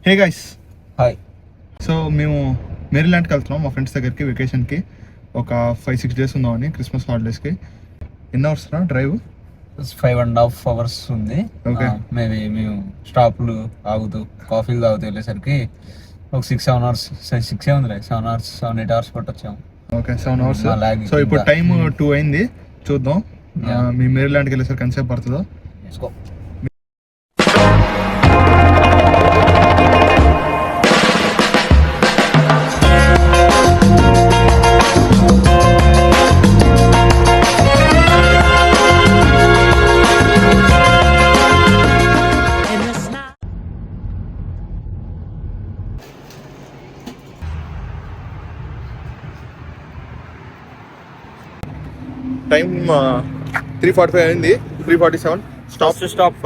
Hey guys, hi. So మేము మేరీల్యాండ్కి వెళ్తున్నాం మా ఫ్రెండ్స్ దగ్గరికి వెకేషన్కి. ఒక 5-6 days ఉందామని, క్రిస్మస్ హాలిడేస్కి. ఎన్ని అవర్స్ రా డ్రైవ్? 5.5 hours ఉంది. ఓకే. మేము స్టాప్లు ఆగుతూ కాఫీలు తాగుతూ వెళ్ళేసరికి ఒక 6-7 hours, 6 ఉంది, 7-8 hours పట్టొచ్చాము. Okay, 7 hours. సో ఇప్పుడు టైం 2 అయింది, చూద్దాం మీ మేరీల్యాండ్కి వెళ్ళేసరికి ఎంతసేపు పడుతుందో. టైం 3:45 అయింది, 3:47. First stop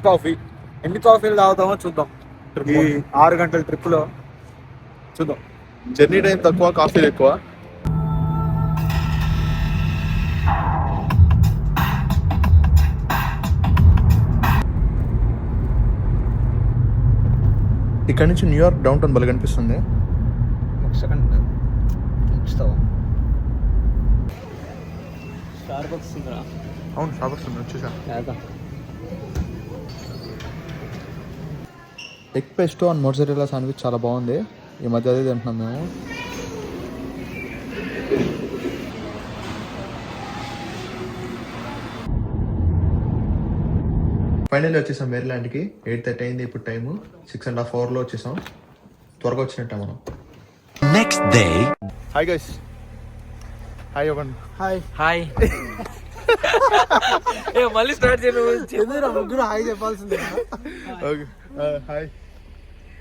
coffee. ఎన్ని కాఫీలు తాగుతామో చూద్దాం. ఈ 6 గంటల ట్రిప్లో చూద్దాం. జర్నీ టైం తక్కువ, కాఫీలు ఎక్కువ. ఇక్కడ నుంచి న్యూయార్క్ డౌన్ టౌన్ భలే కనిపిస్తుంది. ఒక సెకండ్ చూస్తావా? స్టార్బక్స్ ఉందా? అవును, స్టార్బక్స్ ఉంది, వచ్చేసా. Egg pesto and mozzarella sandwich చాలా బాగుంది. ఈ మధ్య అదే తింటున్నాం మేము. ఫైనల్లీ వచ్చేసాం మేరీల్యాండ్కి. 8:30 అయింది ఇప్పుడు టైము. 6.5 hours వచ్చేసాం. త్వరగా వచ్చినట్ట మనం. Next day. Hi guys. Hi Yogan. Hi. మళ్ళీ స్టార్ట్ చేయను, ముగ్గురు హాయ్ చెప్పాల్సిందే. ఓకే, హాయ్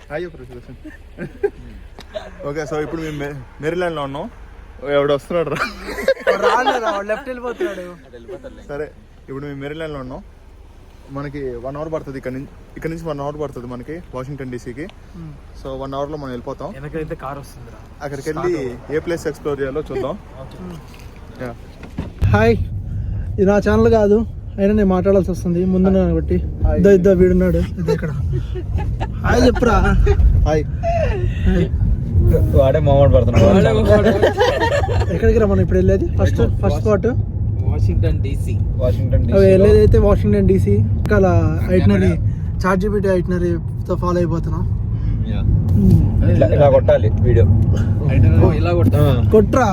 హాయ్ చెప్పు. ఓకే, సో ఇప్పుడు మేము మేరీల్యాండ్లో ఉన్నాం. ఎవడు వస్తున్నాడు రా, లెఫ్ట్ వెళ్ళిపోతున్నాడు. సరే, ఇప్పుడు మేము మేరీల్యాండ్లో ఉన్నాం. మనకి 1 hour పడుతుంది ఇక్కడ నుంచి 1 hour పడుతుంది మనకి వాషింగ్టన్ డీసీకి. సో 1 hourలో మనం వెళ్ళిపోతాం. కార్ వస్తుంది, అక్కడికి వెళ్ళి ఏ ప్లేస్ ఎక్స్ప్లోర్ చేయాలో చూద్దాం. హాయ్, ఇది నా ఛానల్ కాదు, అయినా నేను మాట్లాడాల్సి వస్తుంది ముందు కాబట్టి. ఇద్దో వీడున్నాడు, ఇది ఇక్కడ. హాయ్ చెప్పురా. హాయ్. వాడే మొహమాట పడుతున్నాడు. ఎక్కడికి రా మనం ఇప్పుడు వెళ్ళేది? First spot Washington DC. వెళ్ళేది అయితే వాషింగ్టన్ డీసీ. ఇంకా ఐటనరీ చార్జిబిటీ ఐటనరీతో ఫాలో అయిపోతున్నాం. ఇలా కొట్టాలి వీడియో, ఇలా కొట్రా.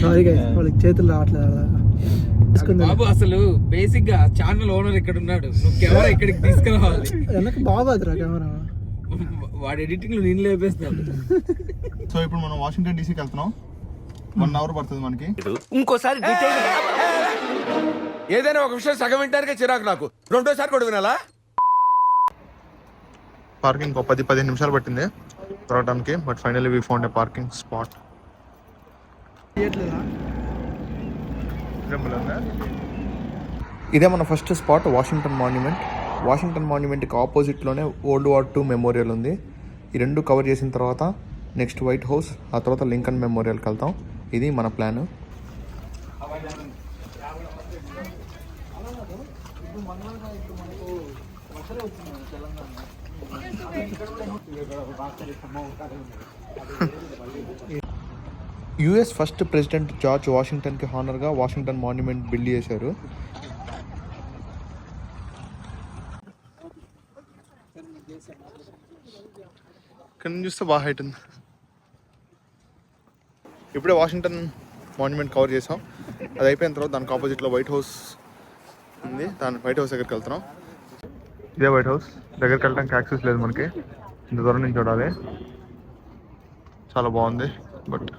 సారీ గైస్, వాళ్ళకి చేతులు రావట్లేదు. బాబు అసలు బేసిక్ గా ఛానల్ ఓనర్ ఇక్కడ ఉన్నాడు, నువ్వు కెమెరా ఇక్కడికి తీసుకురావాలి. వెనక బాగోదురా కెమెరా, వాడు ఎడిటింగ్ లో నేను లేపేస్తాను. సో ఇప్పుడు మనం వాషింగ్టన్ డీసీకి వెళ్తున్నాం. 1 hour పడుతుంది మనకి. ఇంకోసారి ఏదైనా ఒక విషయం సగం వింటానికే చిరాకు నాకు, రెండోసారి కూడా వినాలా? పార్కింగ్ 10-15 నిమిషాలు పట్టింది రావడానికి, but finally we found a parking spot. ఇదే మన first spot, Washington monument. Washington మాన్యుమెంట్కి ఆపోజిట్లోనే World War II మెమోరియల్ ఉంది. ఈ రెండు కవర్ చేసిన తర్వాత నెక్స్ట్ వైట్ హౌస్, ఆ తర్వాత లింకన్ మెమోరియల్కి వెళ్తాం. ఇది మన plan. US first president George వాషింగ్టన్కి హానర్గా వాషింగ్టన్ మాన్యుమెంట్ బిల్డ్ చేశారు. ఇక్కడ నుంచి చూస్తే బాగా హైట్ ఉంది. ఇప్పుడే వాషింగ్టన్ మాన్యుమెంట్ కవర్ చేసాం. అది అయిపోయిన తర్వాత దానికి ఆపోజిట్లో వైట్ హౌస్ ఉంది. వైట్ హౌస్ దగ్గరికి వెళ్తున్నాం. ఇదే వైట్ హౌస్. దగ్గరికి వెళ్ళడానికి యాక్సెస్ లేదు మనకి, ఇంత దూరం నుంచి చూడాలి. చాలా బాగుంది. బట్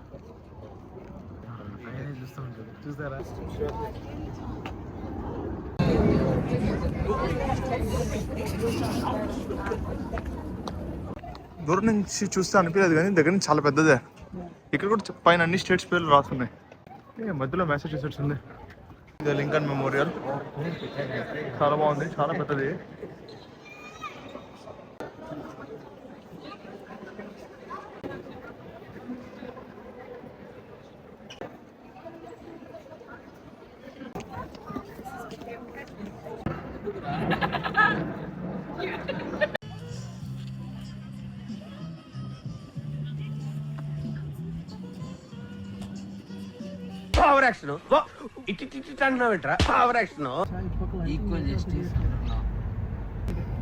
దూరం నుంచి చూస్తే అనిపించలేదు, కానీ దగ్గర నుంచి చాలా పెద్దదే. ఇక్కడ కూడా పైన అన్ని స్టేట్స్ పేర్లు రాస్తున్నాయి. మధ్యలో మ్యాసచ్యూసెట్స్ ఉంది. ఇది లింకన్ మెమోరియల్, చాలా బాగుంది, చాలా పెద్దది. పవర్ యాక్షన్ ఇటు ఇటు అంటున్నావు ఏంట్రా పవర్ యాక్షన్ ఈక్వల్ జస్టిస్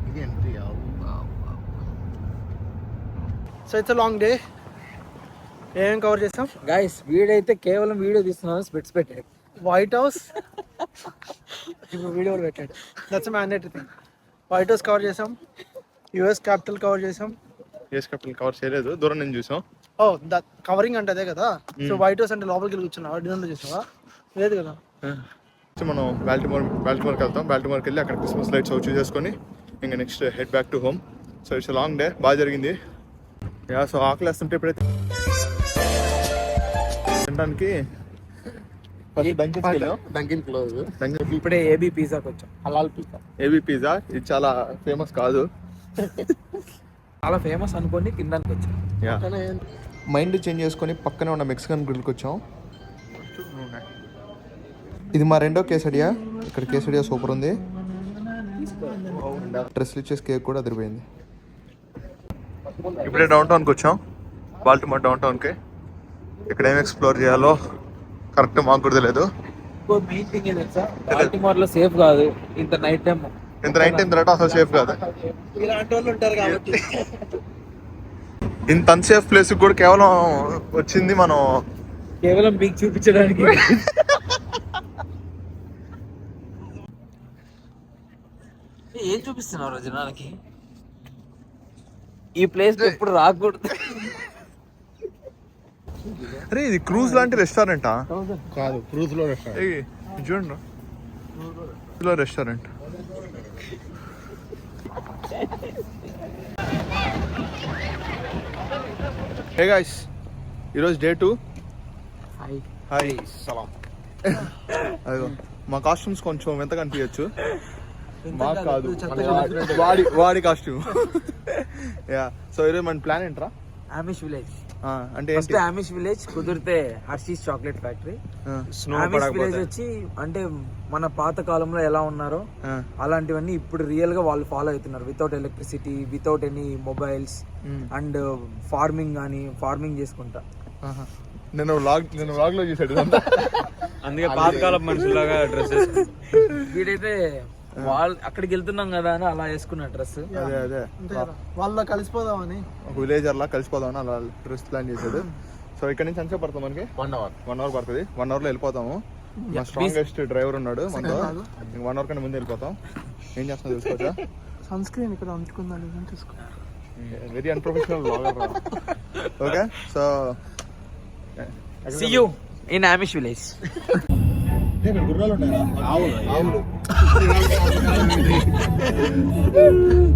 ఇది entry so it's long day. ఏమేం కవర్ చేసాం గైస్? వీడైతే కేవలం వీడియో తీస్తున్నాను, స్పెట్స్ పెట్టాడు. వైట్ హౌస్ ఇప్పుడు వీడియో కూడా పెట్టాడు. That's mandatory thing. White house cover చేసాం, యుఎస్ క్యాపిటల్ కవర్ చేసాం. యూఎస్ క్యాపిటల్ కవర్ చేయలేదు, దూరం నుంచి చూసాం. ఓ కవరింగ్ అంటే అదే కదా. సో వైట్ హౌస్ అంటే లోపలికి వెళ్ళి కూర్చున్నావా, డిన్నర్లో చేసావా? లేదు కదా. మనం బాల్టిమోర్కి వెళ్తాం. బాల్టిమోర్కి వెళ్ళి అక్కడ క్రిస్మస్ లైట్స్ చూస్ చేసుకొని ఇంకా next head back to home. So it's long day, బాగా జరిగింది. యా, సో ఆకలి వేస్తుంటే ఇప్పుడైతే తినడానికి డంకిన్ క్లోజ్. ఇప్పుడే ఏబీ పిజ్జాకి వచ్చాం. హలాల్ పిజ్జా. ఏబీ పిజ్జా ఇది చాలా ఫేమస్ కాదు, చాలా ఫేమస్ అనుకోండి, తినడానికి వచ్చాం. యా, మైండ్ చేంజ్ చేసుకొని పక్కనే ఉన్న మెక్సికన్ గ్రిల్కి వచ్చాం. ఇది మా రెండో కేసడియా. ఇక్కడ కేసడియా సూపర్ ఉంది. డ్రెస్లు ఇచ్చేసి కేక్ కూడా అదిరిపోయింది. ఇప్పుడే డౌన్ టౌన్కి వచ్చాం, బాల్టిమోర్ డౌన్ టౌన్కి. ఇక్కడ ఏం ఎక్స్ప్లోర్ చేయాలో కరెక్ట్ మాకు కూడా తెలియదు. మెయిన్ థింగ్ ఏంటంటే బాల్టిమోర్ లో సేఫ్ కాదు ఇంత నైట్ టైం. ఇంత నైట్ టైం తిరగటం అసలు సేఫ్ కాదు. ఇలాంటి వాళ్ళు ఉంటారు కాబట్టి ఇంత అన్సేఫ్ ప్లేస్ కూడా కేవలం వచ్చింది మనం కేవలం మీకు చూపించడానికి. ఏం చూపిస్తున్నారు జనాలకి? ఈ ప్లేస్ ఎప్పుడు రాకూడదు. అరే ఇది క్రూజ్ లాంటి రెస్టారెంటా? కాదు, క్రూజ్ లో చూడండి, క్రూజ్ రెస్టారెంట్. హే గాయ్స్, ఈరోజు డే 2. హాయ్ సలాం. అదిగో మా కాస్ట్యూమ్స్ కొంచెం వింతగా అనిపించచ్చు, మాకు కాదు, వాడి కాస్ట్యూమ్. యా, సో ఈరోజు మన ప్లాన్ ఏంట్రా? Amish village. అంటే ఫస్ట్ ఆమిష్ విలేజ్, కుదిరితే Hershey's chocolate factory. Amish village వచ్చి అంటే మన పాత కాలంలో ఎలా ఉన్నారో అలాంటివన్నీ ఇప్పుడు రియల్ గా వాళ్ళు ఫాలో అవుతున్నారు. Without electricity, without any mobiles and farming కానీ ఫార్మింగ్ చేసుకుంటా. నేను వ్లాగ్ లో చూసాడు, అందుకే పాతకాలం మనుషులాగా డ్రెస్సెస్. వీడైతే వాళ్ళు అక్కడికి వెళ్తున్నాం కదా అని అలా వేసుకున్న డ్రెస్. అదే వాళ్ళలో కలిసిపోదామని, ఒక విలేజర్ లా కలిసిపోదామని అలా డ్రెస్ ప్లాన్ చేశాడు. సో ఇక్కడ నుంచి ఎంతసేపు పడుతుంది మనకి? 1 అవర్ పడుతుంది. 1 అవర్ లో వెళ్ళిపోతాము. మా స్ట్రాంగెస్ట్ డ్రైవర్ ఉన్నాడు మనతో, 1 అవర్ కన్నా ముందు వెళ్ళిపోతాం. ఏం చేస్తున్నా తెలుసుకోవచ్చా? సన్ స్క్రీన్ ఇక్కడ అంటుకుందాం, చూసుకో. Very unprofessional blogger. Okay, so see you in Amish village. గుర్రాలు ఉన్నాయా?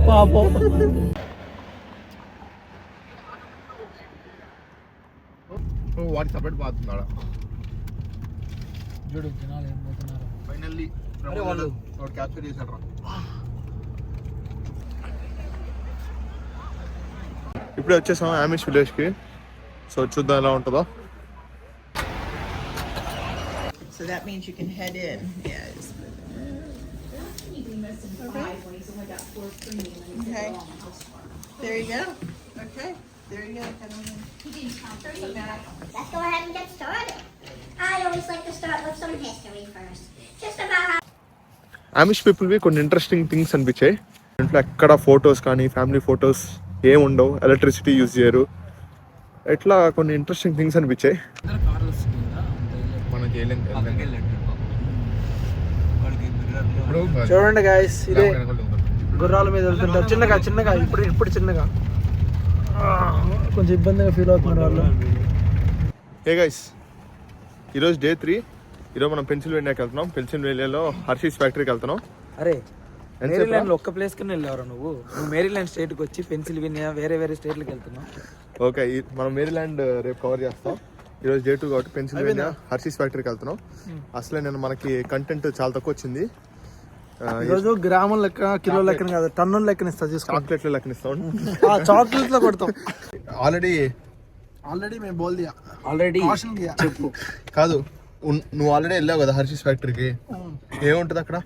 పాపం. వాడి సపరేట్ బాగుతున్నాడా? చూడు జనాలు ఏం పోతున్నారు. ఫైనల్లీ వాళ్ళు క్యాప్చర్ చేశాడు రా. ఇప్పుడే వచ్చేసాం ఆమిష్ విలేజ్కి. సో చూద్దాం ఎలా ఉంటుందో. So that means you can head in. Yes. Okay. There you go. Okay. There you go. Head on in. Let's go ahead and get started. I always like to start with some history first. Just about how Amish పీపుల్వి కొన్ని interesting things అనిపించాయి. ఇంట్లో ఎక్కడ photos కానీ family photos ఏముండవు, electricity use చేయరు. ఎట్లా కొన్ని interesting things అనిపించాయి. చూడండి గాయస్, ఇదే గుర్రాల మీద వెళ్తుంటారు. చిన్నగా ఇప్పుడు చిన్నగా కొంచెం ఇబ్బందిగా ఫీల్ అవుతున్నారు వాళ్ళు. హే గైస్, ఈరోజు డే 3. ఈరోజు మనం పెన్సిల్వేనియాకి వెళ్తున్నాం. పెన్సిల్వేనియాలో హర్షీస్ ఫ్యాక్టరీకి వెళ్తున్నాం. అరే మేరీల్యాండ్ లో ఒక్క ప్లేస్ కన్నా వెళ్ళావరా నువ్వు? మేరీల్యాండ్ స్టేట్ కి వచ్చి పెన్సిల్వేనియా వేరే స్టేట్లకు వెళ్తున్నావు. ఓకే, మనం మేరీల్యాండ్ రేపు కవర్ చేస్తాం. ఈరోజు డే 2 కాబట్టి పెన్సిల్వేనియా హర్షీస్ ఫ్యాక్టరీకి వెళ్తున్నాం. అసలే మనకి కంటెంట్ చాలా తక్కువ వచ్చింది. ఈరోజు గ్రామం లెక్క, కిలో లెక్కన కాదు, టన్నుల లెక్కన ఇస్తా. చాక్లెట్లు లెక్కనిస్తాం. చాక్లెట్ లో కొడతాం. ఆల్రెడీ మేము బోల్ దియా, ఆల్రెడీ చెప్పు. కాదు, నువ్వు ఆల్రెడీ వెళ్ళావు కదా హర్షీస్ ఫ్యాక్టరీకి. ఏముంటది అక్కడ?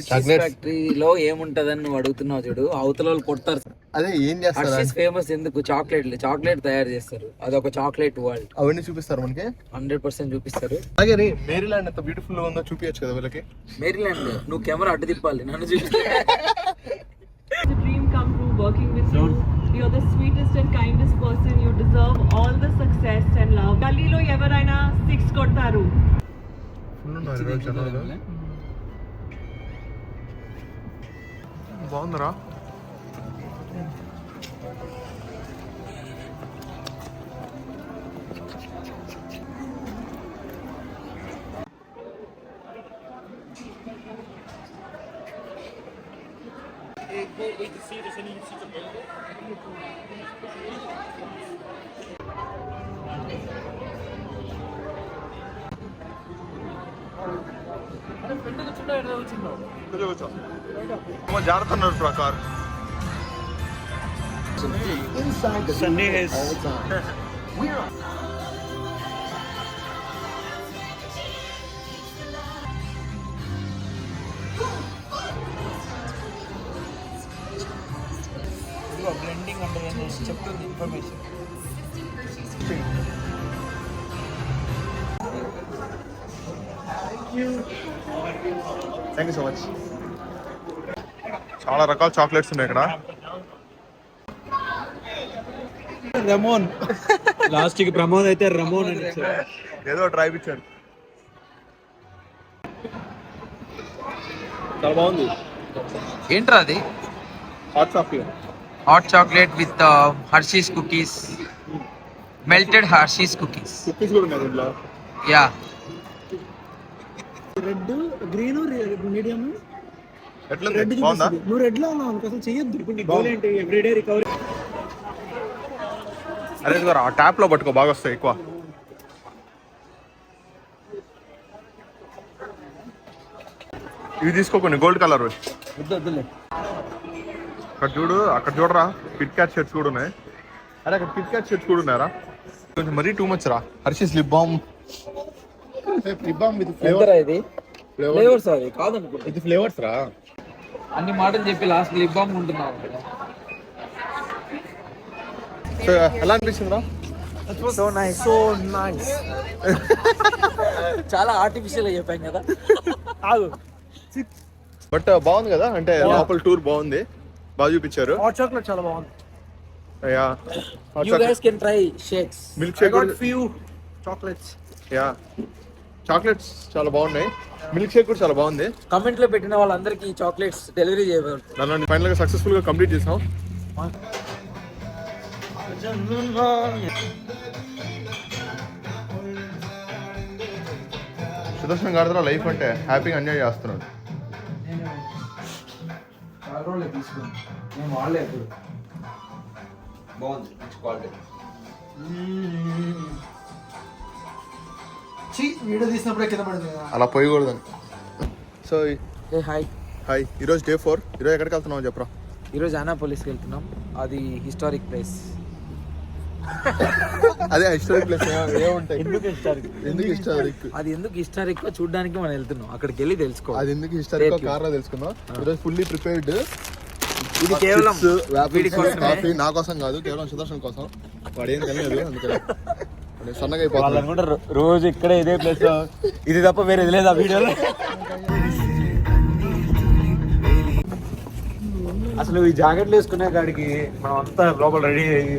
ఫ్యాక్టరీలో ఏముంటదని నువ్వు అడుగుతున్నావు చూడు, అవతల వాళ్ళు కొడతారు. అదే ఏం చేస్తారు హర్షీస్ ఫేమస్ ఎందుకు? చాక్లెట్ తయారు చేస్తారు, అదొక చాక్లెట్ వరల్డ్. అవన్నీ చూపిస్తారు మనకి 100% చూపిస్తారు. అలాగే మేరీల్యాండ్ ఎంత బ్యూటిఫుల్ గా ఉందో చూపించచ్చు కదా వీళ్ళకి. మేరీల్యాండ్ నువ్వు కెమెరా అడ్డు తిప్పాలి, నన్ను చూపిస్తా. The dream come true working with you. You're the sweetest and kindest person. You deserve all the success and love. గల్లీలో ఎవరైనా 6 కొడతారు. బాగుందిరా. జాగ్రత్త ఉన్నారు ప్రకార్. బ్లెండింగ్ అంటే చెప్తుంది information. Thank you so much. చాలా రకాల చాక్లెట్స్ ఉన్నాయి ఇక్కడ. రమోన్ లాస్ట్ కి ప్రమోద్ అయితే రమోన్ అని ఏదో ట్రై ఇచ్చారు. చాలా బాగుంది. ఏంట్రా అది? Hot chocolate. Hot chocolate with Hershey's cookies, melted Hershey's cookies. Cookies కూడా ఉన్నాయి దీంట్లో. Yeah, red green medium. ఎట్లా రెడ్ బాగుందా? నువ్వు రెడ్ లో ఉన్నావు అనుకో, అసలు చెయ్యొద్దు. ఇప్పుడు నీ గోల్ ఏంటి? Everyday recovery. అరే ఇదిగోరా, ఆ ట్యాప్ లో పట్టుకో, బాగా వస్తాయి ఎక్కువ. ఇవి తీసుకోకండి, గోల్డ్ కలర్. అక్కడ చూడు, అక్కడ చూడరా, కిట్ క్యాట్ షర్ట్స్ కూడా ఉన్నాయి. అరే అక్కడ కిట్ క్యాట్ షర్ట్స్ కూడా ఉన్నారా? కొంచెం మరీ టూ మచ్ రా. Hershey's lip balm. Lip balm with flavour. ఇది ఫ్లేవర్స్ అది కాదనుకుంటా. ఇది ఫ్లేవర్స్ రా. అన్ని మాటలు చెప్పి లాస్ట్ లిప్ బామ్ ఉంటున్నావు. సో ఎలా అనిపిస్తుంది రా? So nice, so nice. చాలా ఆర్టిఫిషియల్ గా చెప్పాం కదా. బట్ బాగుంది కదా, అంటే లోపల టూర్ బాగుంది, బాగా చూపించారు. హాట్ చాక్లెట్ చాలా బాగుంది. Yeah, You guys can try shakes. Milk shake కూడా. few chocolates. యా, చాక్లెట్స్ చాలా బాగున్నాయి. మిల్క్ షేక్ కూడా చాలా బాగుంది. కమెంట్ లో పెట్టిన వాళ్ళందరికీ చాక్లెట్స్ డెలివరీ చేయబడుతుంది. దాన్ని ఫైనల్ గా సక్సెస్ఫుల్ గా కంప్లీట్ చేసాం. సుదర్శన్ గారితో లైఫ్ అంటే హ్యాపీగా ఎంజాయ్ చేస్తున్నాడు. చాలా రోజులు తీసుకుని నేను వాళ్ళే ఎప్పుడు బాగుంది, మంచి క్వాలిటీ. వీడియో తీసినప్పుడే కింద పడింది. అలా పోయకూడదని. సో హాయ్ హాయ్, ఈరోజు డే 4. ఈరోజు ఎక్కడికి వెళ్తున్నావు చెప్పరా? ఈరోజు అనాపోలిస్కి వెళ్తున్నాం. అది హిస్టారిక్ ప్లేస్. అదే హిస్టారిక్ ప్లేస్. ఏముంటాయి? ఎందుకు హిస్టారిక్? అది ఎందుకు హిస్టారిక్ చూడడానికి మనం వెళ్తున్నాం. అక్కడికి వెళ్ళి తెలుసుకో అది ఎందుకు హిస్టారిక్ కార్ లో తెలుసుకుందాం. ఈరోజు ఫుల్లీ ప్రిపేర్డ్. ఇది కేవలం వీడి కోసమే. కాఫీ నా కోసం కాదు, కేవలం సుదర్శన్ కోసం. వాడు ఏం తెలియదు, అందుకని సన్నగా అయిపోతుంది. రోజు ఇక్కడే ఇదే ప్లేస్, ఇది తప్ప వేరే లేదు ఆ వీడియోలో. అసలు ఈ జాకెట్లు వేసుకునే కాడికి మనం అంతా లోపల రెడీ అయ్యి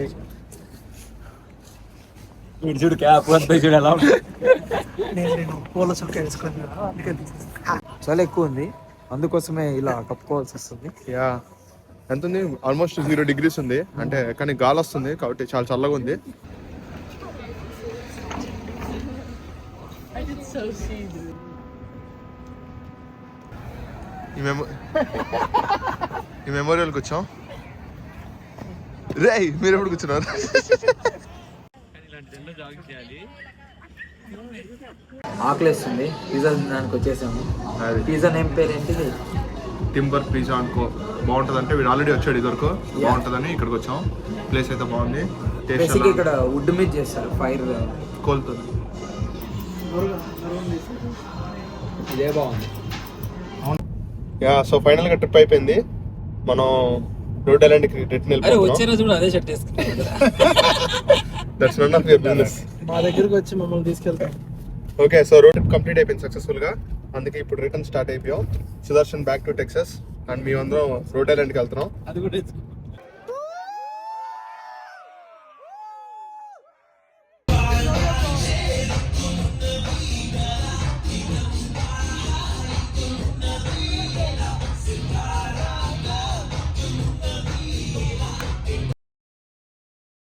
చూడు క్యాప్ అంతా చూడు ఎలా ఉంటుంది. నేను పూల చొక్క వేసుకున్నా, అందుకని చాలా ఎక్కువ ఉంది, అందుకోసమే ఇలా కప్పుకోవాల్సి వస్తుంది. యా, ఎంత ఉంది? ఆల్మోస్ట్ 0 degrees ఉంది, అంటే కానీ గాలి వస్తుంది కాబట్టి చాలా చల్లగా ఉంది. ఈ మెమోరియల్కి వచ్చాం. రే మీరు ఎప్పుడు కూర్చున్నారు? ఆకలేస్తుంది. పిజ్జా తినడానికి వచ్చేసాము. పిజ్జా నేమ్ పేరు ఏంటిది? టింబర్ పిజ్జా అనుకో. బాగుంటుంది అంటే వీడు ఆల్రెడీ వచ్చాడు ఇదివరకు, బాగుంటుందని ఇక్కడికి వచ్చాం. ప్లేస్ అయితే బాగుంది. బేసిక్ ఇక్కడ వుడ్ మీద చేస్తారు, ఫైర్ కోలుతుంది. ఇదే బాగుంది. యా సో ఫైనల్ గా ట్రిప్ అయిపోయింది. మనం రోడ్ ఐలాండ్ కి రిటర్న్ అరే వచ్చే వెళ్ళిపోతున్నాం. రోజు కూడా అదే షర్ట్ వేసుకున్నాను. That's none of your business. మా దగ్గరికి వచ్చి మమ్మల్ని తీసుకెళ్తాం. Okay so road trip complete అయిపోయింది సక్సెస్ఫుల్ గా. అందుకే ఇప్పుడు రిటర్న్ స్టార్ట్ అయిపోయాం. Sudarshan back to Texas and మీ అందరం రోడ్ ఐలాండ్ కి వెళ్తున్నాం. అది కూడా వేసుకో.